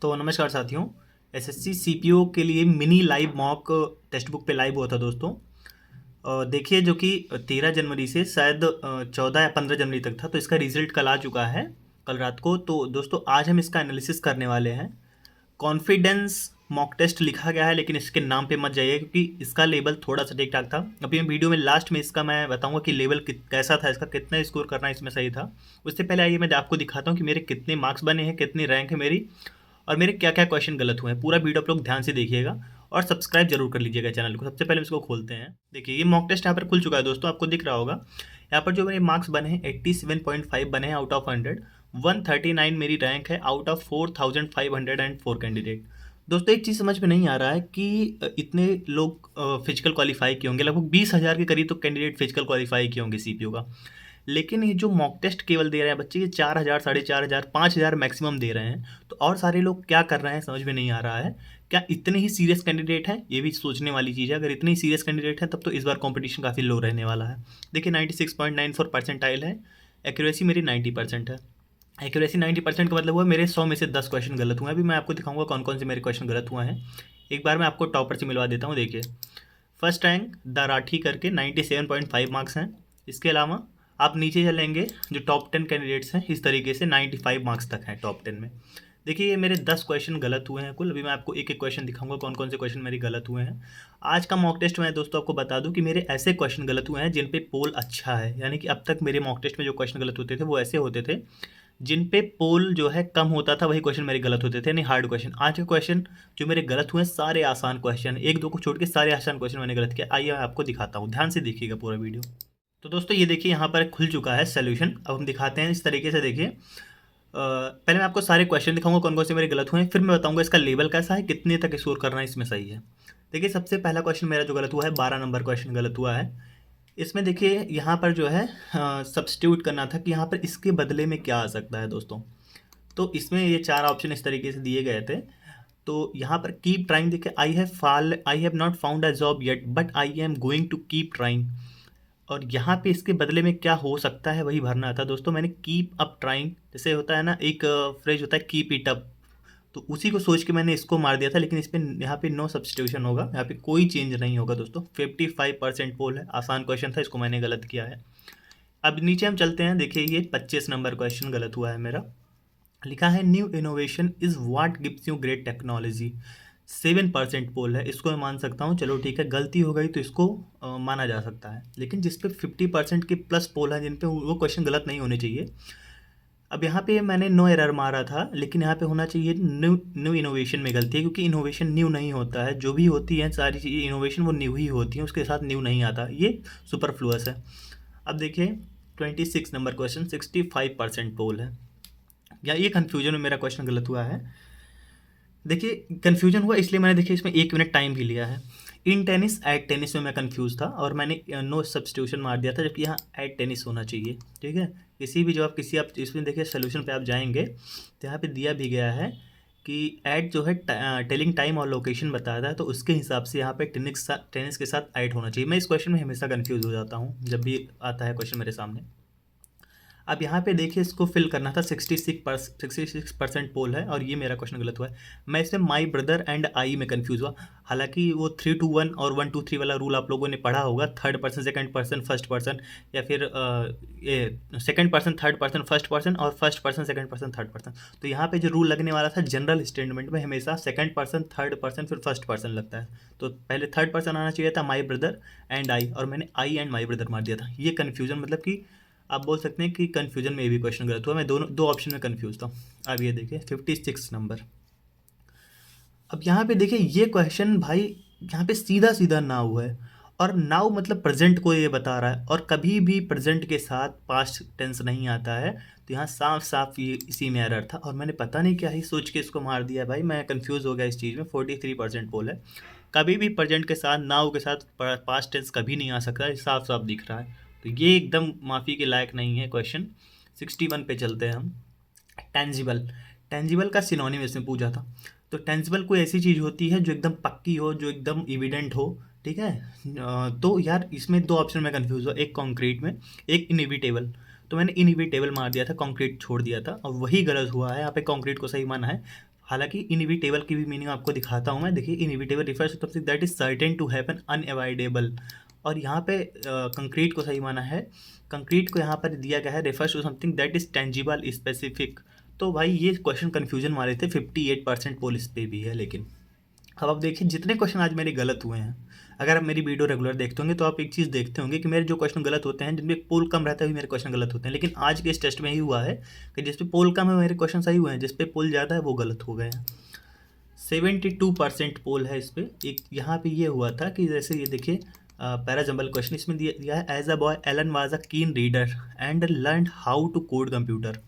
तो नमस्कार साथियों। एसएससी सीपीओ के लिए mini live mock text book पे लाइव हुआ था दोस्तों। देखिए जो कि 13 जनवरी से शायद 14 या 15 जनवरी तक था, तो इसका रिजल्ट कल आ चुका है, कल रात को। तो दोस्तों आज हम इसका एनालिसिस करने वाले हैं। कॉन्फिडेंस मॉक टेस्ट लिखा गया है, लेकिन इसके नाम पे मत जाइए क्योंकि इसका लेवल थोड़ा सा ठीक ठाक था। अभी मैं वीडियो में लास्ट में इसका मैं बताऊंगा कि लेवल कैसा था, इसका कितना स्कोर करना इसमें सही था। उससे पहले आइए मैं आपको दिखाता हूँ कि मेरे कितने मार्क्स बने हैं, कितनी रैंक है मेरी, और मेरे क्या क्या क्वेश्चन गलत हुए हैं। पूरा वीडियो आप लोग ध्यान से देखिएगा और सब्सक्राइब जरूर कर लीजिएगा चैनल को। सबसे पहले हम इसको खोलते हैं। देखिए ये मॉक टेस्ट यहाँ पर खुल चुका है दोस्तों, आपको दिख रहा होगा। यहाँ पर जो मेरे मार्क्स बने हैं 87.5 बने हैं आउट ऑफ 100। 139 मेरी रैंक है आउट ऑफ 4504 कैंडिडेट। दोस्तों एक चीज़ समझ में नहीं आ रहा है कि इतने लोग फिजिकल क्वालिफाई किए होंगे, लगभग 20,000 के करीब तो कैंडिडेट फिजिकल क्वालिफाई किए होंगे सीपीयू का। लेकिन ये जो मॉक टेस्ट केवल दे रहे हैं बच्चे, ये 4,000, 4,500, 5,000 मैक्सिमम दे रहे हैं। तो और सारे लोग क्या कर रहे हैं समझ में नहीं आ रहा है। क्या इतने ही सीरियस कैंडिडेट हैं, ये भी सोचने वाली चीज़ है। अगर इतने ही सीरियस कैंडिडेट हैं तब तो इस बार कंपटीशन काफ़ी लो रहने वाला है। देखिए 96.94 परसेंटाइल है, एक्यूरेसी मेरी 90% है। एक्यूरेसी 90% का मतलब हुआ मेरे 100 में से 10 क्वेश्चन गलत हुए हैं। अभी मैं आपको दिखाऊंगा कौन कौन से मेरे क्वेश्चन गलत हुए हैं। एक बार मैं आपको टॉपर से मिलवा देता हूँ। देखिए फर्स्ट रैंक द राठी करके 97.5 मार्क्स हैं। इसके अलावा आप नीचे चलेंगे, जो टॉप 10 कैंडिडेट्स हैं इस तरीके से 95 मार्क्स तक हैं टॉप 10 में। देखिए ये मेरे 10 क्वेश्चन गलत हुए हैं कुल। अभी मैं आपको एक एक क्वेश्चन दिखाऊंगा कौन कौन से क्वेश्चन मेरे गलत हुए हैं। आज का मॉक टेस्ट में दोस्तों आपको बता दूं कि मेरे ऐसे क्वेश्चन गलत हुए हैं जिन पे पोल अच्छा है, यानी कि अब तक मेरे मॉक टेस्ट में जो क्वेश्चन गलत होते थे वो ऐसे होते थे जिन पे पोल जो है कम होता था, वही क्वेश्चन मेरे गलत होते थे, यानी हार्ड क्वेश्चन। आज के क्वेश्चन जो मेरे गलत हुए हैं सारे आसान क्वेश्चन, एक दो को छोड़ के सारे आसान क्वेश्चन मैंने गलत किया। आइए मैं आपको दिखाता हूँ, ध्यान से देखिएगा पूरा वीडियो। तो दोस्तों ये देखिए यहाँ पर खुल चुका है सोल्यूशन। अब हम दिखाते हैं इस तरीके से। देखिए पहले मैं आपको सारे क्वेश्चन दिखाऊंगा कौन कौन से मेरे गलत हुए हैं, फिर मैं बताऊंगा इसका लेवल कैसा है, कितने तक स्कोर करना है इसमें सही है। देखिए सबसे पहला क्वेश्चन मेरा जो गलत हुआ है, 12 नंबर क्वेश्चन गलत हुआ है। इसमें देखिए यहाँ पर जो है सब्स्टिट्यूट करना था कि यहाँ पर इसके बदले में क्या आ सकता है दोस्तों। तो इसमें ये 4 ऑप्शन इस तरीके से दिए गए थे। तो यहाँ पर कीप ट्राइंग, देखिए I have not found a job yet but I am going to keep trying. और यहाँ पे इसके बदले में क्या हो सकता है वही भरना था दोस्तों। मैंने कीप अप ट्राइंग, जैसे होता है ना एक फ्रेज होता है कीप इट अप, तो उसी को सोच के मैंने इसको मार दिया था। लेकिन इस पर यहाँ पे नो सब्स्टिट्यूशन होगा, यहाँ पे कोई चेंज नहीं होगा दोस्तों। 55% पोल है, आसान क्वेश्चन था, इसको मैंने गलत किया है। अब नीचे हम चलते हैं। देखिए ये 25 नंबर क्वेश्चन गलत हुआ है मेरा। लिखा है new innovation is what gives you great technology. 7% पोल है, इसको मैं मान सकता हूँ, चलो ठीक है। गलती हो गई तो इसको माना जा सकता है, लेकिन जिस पे 50% के प्लस पोल है, जिन पे वो क्वेश्चन गलत नहीं होने चाहिए। अब यहाँ पे मैंने नो एरर मारा था, लेकिन यहाँ पे होना चाहिए न्यू न्यू इनोवेशन में गलती है, क्योंकि इनोवेशन न्यू नहीं होता है। जो भी होती है सारी चीज़ें इनोवेशन वो न्यू ही होती है, उसके साथ न्यू नहीं आता, ये सुपरफ्लुअस है। अब देखिए 26 नंबर क्वेश्चन 65% पोल है, या ये कन्फ्यूजन में मेरा क्वेश्चन गलत हुआ है। देखिए कन्फ्यूजन हुआ इसलिए मैंने देखिए इसमें 1 मिनट टाइम भी लिया है। इन टेनिस एट टेनिस में मैं कंफ्यूज था और मैंने नो सब्स्टिट्यूशन मार दिया था, जबकि यहाँ एट टेनिस होना चाहिए। ठीक है, किसी भी जो आप किसी आप इसमें देखिए सोल्यूशन पे आप जाएंगे तो यहाँ पे दिया भी गया है कि ऐड जो है टेलिंग टाइम और लोकेशन बताया था, तो उसके हिसाब से यहाँ पे टेनिस के साथ ऐड होना चाहिए। मैं इस क्वेश्चन में हमेशा कंफ्यूज हो जाता हूँ जब भी आता है क्वेश्चन मेरे सामने। अब यहाँ पे देखिए इसको फिल करना था, 66% पोल है और ये मेरा क्वेश्चन गलत हुआ है। मैं इसमें माई ब्रदर एंड आई में कंफ्यूज हुआ। हालांकि वो 3 to 1 और 1 to 3 वाला रूल आप लोगों ने पढ़ा होगा, third person second person first person, या फिर ये second person third person first person और first person second person third person. तो यहाँ पे जो रूल लगने वाला था जनरल स्टेटमेंट में, हमेशा सेकंड पर्सन थर्ड पर्सन फिर फर्स्ट पर्सन लगता है। तो पहले थर्ड पर्सन आना चाहिए था, माई ब्रदर एंड आई, और मैंने आई एंड माई ब्रदर मार दिया था। ये कन्फ्यूजन मतलब कि आप बोल सकते हैं कि कन्फ्यूजन में ये भी क्वेश्चन गलत हुआ। मैं दोनों दो ऑप्शन में कन्फ्यूज था। अब ये देखिए 56 नंबर। अब यहाँ पे देखिए ये क्वेश्चन भाई यहाँ पे सीधा सीधा नाउ है, और नाउ मतलब प्रेजेंट को ये बता रहा है, और कभी भी प्रेजेंट के साथ पास्ट टेंस नहीं आता है। तो यहाँ साफ साफ ये इसी में एरर था, और मैंने पता नहीं क्या ही सोच के इसको मार दिया भाई। मैं कंफ्यूज हो गया इस चीज़ में। 43% पोल है, कभी भी प्रेजेंट के साथ नाउ के साथ पास्ट टेंस कभी नहीं आ सकता, साफ साफ दिख रहा है। तो ये एकदम माफ़ी के लायक नहीं है क्वेश्चन। 61 पे चलते हैं हम। टेंजिबल, टेंजिबल का सिनोनिम इसमें पूछा था। तो टेंजिबल कोई ऐसी चीज़ होती है जो एकदम पक्की हो, जो एकदम इविडेंट हो। ठीक है, तो यार इसमें दो ऑप्शन में कंफ्यूज हुआ, एक कॉन्क्रीट में, एक इनएविटेबल। तो मैंने इनएविटेबल मार दिया था, कॉन्क्रीट छोड़ दिया था, और वही गलत हुआ है। यहाँ पे कॉन्क्रीट को सही माना है। हालांकि इनएविटेबल की भी मीनिंग आपको दिखाता हूँ मैं। देखिए, inevitable refers to something that is certain to happen, unavoidable. और यहाँ पे कंक्रीट को सही माना है। कंक्रीट को यहाँ पर दिया गया है refers to something that is tangible, specific. तो भाई ये क्वेश्चन कन्फ्यूजन वाले थे, 58% पोल इस पे भी है। लेकिन अब आप देखिए जितने क्वेश्चन आज मेरे गलत हुए हैं, अगर आप मेरी वीडियो रेगुलर देखते होंगे तो आप एक चीज़ देखते होंगे कि मेरे जो क्वेश्चन गलत होते हैं, जिनमें पोल कम रहता है वही मेरे क्वेश्चन गलत होते हैं। लेकिन आज के इस टेस्ट में ही हुआ है कि जिस पे पोल कम है मेरे क्वेश्चन सही हुए हैं, जिस पे पोल ज़्यादा है वो गलत हो गए हैं। 72% पोल है इस पे। एक यहाँ पे ये हुआ था कि जैसे ये देखिए पैराजम्बल क्वेश्चन इसमें दिया है, as a boy Alan was a keen reader and learn how to code computer.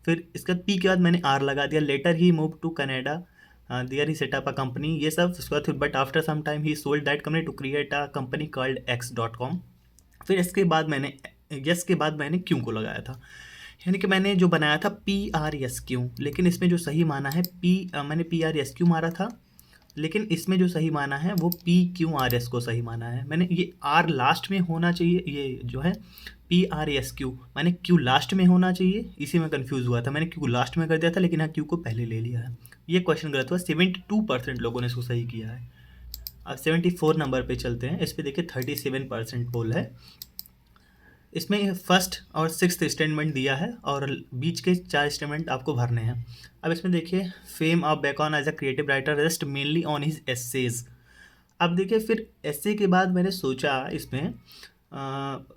फिर इसके बाद पी के बाद मैंने आर लगा दिया, later he move to Canada, there he set up a company, ये सब। उसके बाद फिर but after some time he sold that company to create a company called x.com। फिर इसके बाद मैंने यस के बाद मैंने क्यू को लगाया था, यानी कि मैंने जो बनाया था PRSQ। लेकिन इसमें जो सही माना है मैंने PRSQ मारा था, लेकिन इसमें जो सही माना है वो PQRS को सही माना है। मैंने ये R लास्ट में होना चाहिए, ये जो है PRSQ मैंने Q लास्ट में होना चाहिए, इसी में कंफ्यूज हुआ था। मैंने Q लास्ट में कर दिया था, लेकिन हाँ Q को पहले ले लिया है। ये क्वेश्चन गलत हुआ। 72% लोगों ने इसको सही किया है। अब 74 नंबर पे चलते हैं। इस पे देखिए 37% पोल है। इसमें फर्स्ट और सिक्स्थ स्टेटमेंट दिया है और बीच के 4 स्टेटमेंट आपको भरने हैं। अब इसमें देखिए, fame of Bacon as a creative writer rest mainly on his essays. अब देखिए फिर एसे के बाद मैंने सोचा इसमें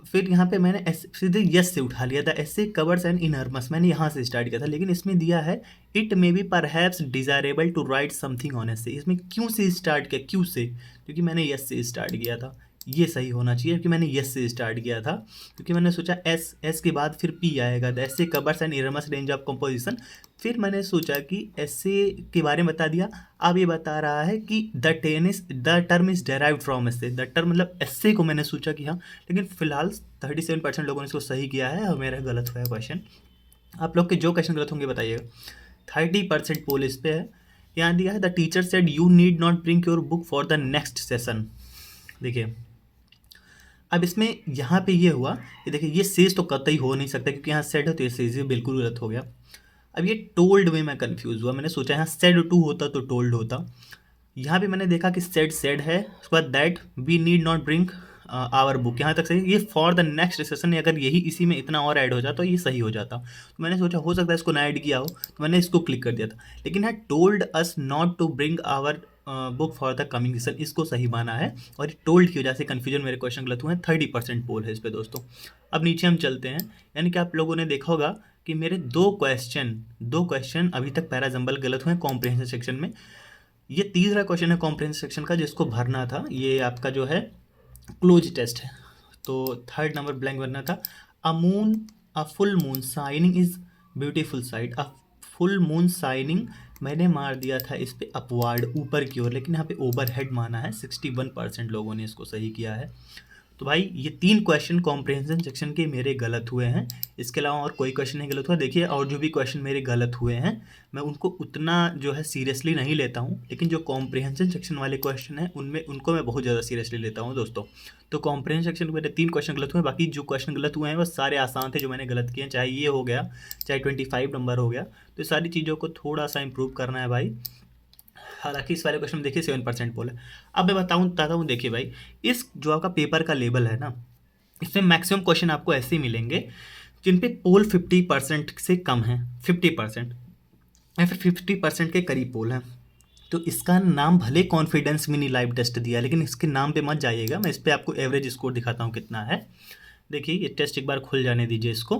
फिर यहाँ पे मैंने सीधे यस से उठा लिया था। एसे कवर्स एन इनर्मस, मैंने यहाँ से स्टार्ट किया था, लेकिन इसमें दिया है it may be perhaps desirable to write something on essay. इसमें क्यों से स्टार्ट किया, क्यों से, क्योंकि मैंने यस से स्टार्ट किया था। ये सही होना चाहिए क्योंकि मैंने यस से स्टार्ट किया था, क्योंकि मैंने सोचा एस के बाद फिर पी आएगा, the essay covers an enormous range of composition. फिर मैंने सोचा कि एसे के बारे में बता दिया। अब ये बता रहा है कि the term is derived from essay, the term मतलब एसे को मैंने सोचा कि हाँ। लेकिन फिलहाल 37% लोगों ने इसको सही किया है और मेरा गलत हुआ है क्वेश्चन। आप लोग के जो क्वेश्चन गलत होंगे बताइएगा। 30% पोल इस पे है। यहाँ दिया है the teacher said you need not bring your book for the next session. देखिए अब इसमें यहाँ पे ये हुआ कि देखिए ये सेज तो कतई हो नहीं सकता, क्योंकि यहाँ सेड है तो ये सेज बिल्कुल गलत हो गया। अब ये टोल्ड में मैं कंफ्यूज हुआ। मैंने सोचा यहाँ सेड टू होता तो टोल्ड होता। यहाँ पे मैंने देखा कि सेड है, उसके बाद that we need not bring our book, यहाँ तक सही। ये फॉर द नेक्स्ट सेशन, अगर यही इसी में इतना और ऐड हो जाता तो ये सही हो जाता। तो मैंने सोचा हो सकता है इसको ना ऐड किया हो, तो मैंने इसको क्लिक कर दिया था। लेकिन he told us not to bring our book for the coming session, इसको सही माना है। और ये टोल्ड की वजह से कन्फ्यूजन मेरे क्वेश्चन गलत हुए हैं। 30% पोल है इस पर दोस्तों। अब नीचे हम चलते हैं। यानी कि आप लोगों ने देखा होगा कि मेरे दो क्वेश्चन अभी तक पैराजम्बल गलत हुए हैं कॉम्प्रिहेंशन सेक्शन में। ये तीसरा क्वेश्चन है कॉम्प्रिहेंशन सेक्शन का जिसको भरना था। ये आपका जो है क्लोज टेस्ट है, तो 3rd नंबर ब्लैंक भरना था। A full moon shining is beautiful sight. A full moon shining मैंने मार दिया था इस पे अपवार्ड, ऊपर की ओर, लेकिन यहाँ पे ओवरहेड माना है। 61% लोगों ने इसको सही किया है। तो भाई ये 3 क्वेश्चन कॉम्प्रिहेंशन सेक्शन के मेरे गलत हुए हैं। इसके अलावा और कोई क्वेश्चन नहीं गलत हुआ। देखिए और जो भी क्वेश्चन मेरे गलत हुए हैं मैं उनको उतना जो है सीरियसली नहीं लेता हूँ, लेकिन जो कॉम्प्रिहेंशन सेक्शन वाले क्वेश्चन हैं उनमें उनको मैं बहुत ज़्यादा सीरियसली लेता हूँ दोस्तों। तो कॉम्प्रिहेंशन सेक्शन में मेरे 3 क्वेश्चन गलत हुए, बाकी जो क्वेश्चन गलत हुए हैं वो सारे आसान थे जो मैंने गलत किए हैं। चाहे ये हो गया, चाहे 25 नंबर हो गया, तो ये सारी चीज़ों को थोड़ा सा इंप्रूव करना है भाई। हालांकि इस वाले क्वेश्चन में देखिए 7% पोल है। अब मैं बताता हूँ देखिए भाई, इस जो आपका पेपर का लेवल है ना, इसमें मैक्सिमम क्वेश्चन आपको ऐसे मिलेंगे जिन पे पोल 50% से कम है, 50% या फिर 50% के करीब पोल है। तो इसका नाम भले कॉन्फिडेंस मिनी लाइव टेस्ट दिया है, लेकिन इसके नाम पे मत जाइएगा। मैं इस पर आपको एवरेज स्कोर दिखाता हूँ कितना है। देखिए ये टेस्ट एक बार खुल जाने दीजिए इसको।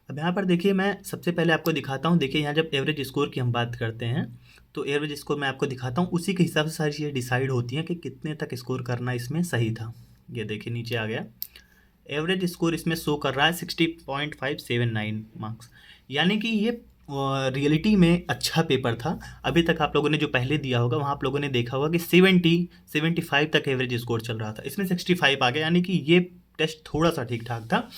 अब यहाँ पर देखिए मैं सबसे पहले आपको दिखाता हूँ। देखिए यहाँ जब एवरेज स्कोर की हम बात करते हैं तो एवरेज स्कोर मैं आपको दिखाता हूँ, उसी के हिसाब से सारी चीज़ें डिसाइड होती हैं कि कितने तक स्कोर करना इसमें सही था। ये देखिए नीचे आ गया, एवरेज स्कोर इसमें शो कर रहा है 60.579 मार्क्स, यानी कि ये रियलिटी में अच्छा पेपर था। अभी तक आप लोगों ने जो पहले दिया होगा वहाँ आप लोगों ने देखा होगा कि 75 तक एवरेज स्कोर चल रहा था, इसमें 65 आ गया, यानी कि ये टेस्ट थोड़ा सा ठीक ठाक था।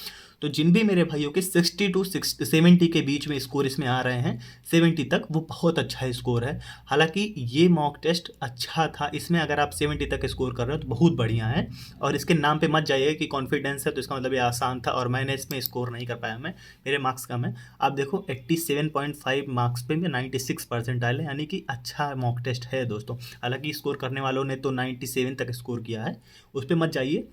तो जिन भी मेरे भाइयों के 60 टू 70 के बीच में स्कोर इसमें आ रहे हैं, 70 तक, वो बहुत अच्छा स्कोर है। हालांकि ये मॉक टेस्ट अच्छा था, इसमें अगर आप 70 तक स्कोर कर रहे हो तो बहुत बढ़िया है। और इसके नाम पे मत जाइए कि कॉन्फिडेंस है तो इसका मतलब ये आसान था और मैंने इसमें स्कोर नहीं कर पाया, मैं मेरे मार्क्स कम है। आप देखो 87.5 मार्क्स पे मैं 96 परसेंटाइल है, यानी कि अच्छा मॉक टेस्ट है दोस्तों। हालांकि स्कोर करने वालों ने तो 97 तक स्कोर किया है, उस पर मत जाइए।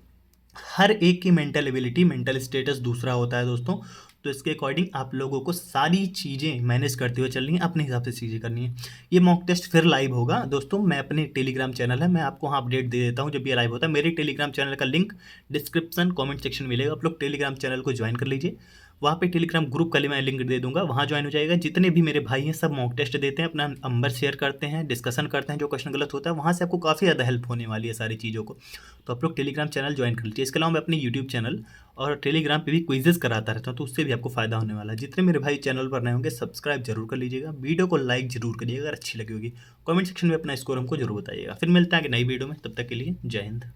हर एक की मेंटल एबिलिटी, मेंटल स्टेटस दूसरा होता है दोस्तों। तो इसके अकॉर्डिंग आप लोगों को सारी चीज़ें मैनेज करते हुए चलनी है, अपने हिसाब से चीज़ें करनी है। ये मॉक टेस्ट फिर लाइव होगा दोस्तों, मैं अपने टेलीग्राम चैनल है, मैं आपको वहाँ अपडेट दे देता हूँ जब ये लाइव होता है। मेरे टेलीग्राम चैनल का लिंक डिस्क्रिप्शन कमेंट सेक्शन में मिलेगा, आप लोग टेलीग्राम चैनल को ज्वाइन कर लीजिए। वहाँ पे टेलीग्राम ग्रुप का मैं लिंक दे दूंगा, वहाँ ज्वाइन हो जाएगा। जितने भी मेरे भाई हैं सब मॉक टेस्ट देते हैं, अपना नंबर शेयर करते हैं, डिस्कशन करते हैं, जो क्वेश्चन गलत होता है वहाँ से आपको काफ़ी ज़्यादा हेल्प होने वाली है सारी चीज़ों को। तो आप लोग टेलीग्राम चैनल ज्वाइन कर लीजिए। इसके अलावा मैं अपने यूट्यूब चैनल और टेलीग्राम पे भी क्विजेस कराता रहता हूँ, तो उससे भी आपको फायदा होने वाला है। जितने मेरे भाई चैनल पर नए होंगे सब्सक्राइब जरूर कर लीजिएगा, वीडियो को लाइक जरूर करिएगा अगर अच्छी लगी होगी। कमेंट सेक्शन में अपना स्कोर हमको जरूर बताइएगा। फिर मिलते हैं आगे नई वीडियो में, तब तक के लिए जय हिंद।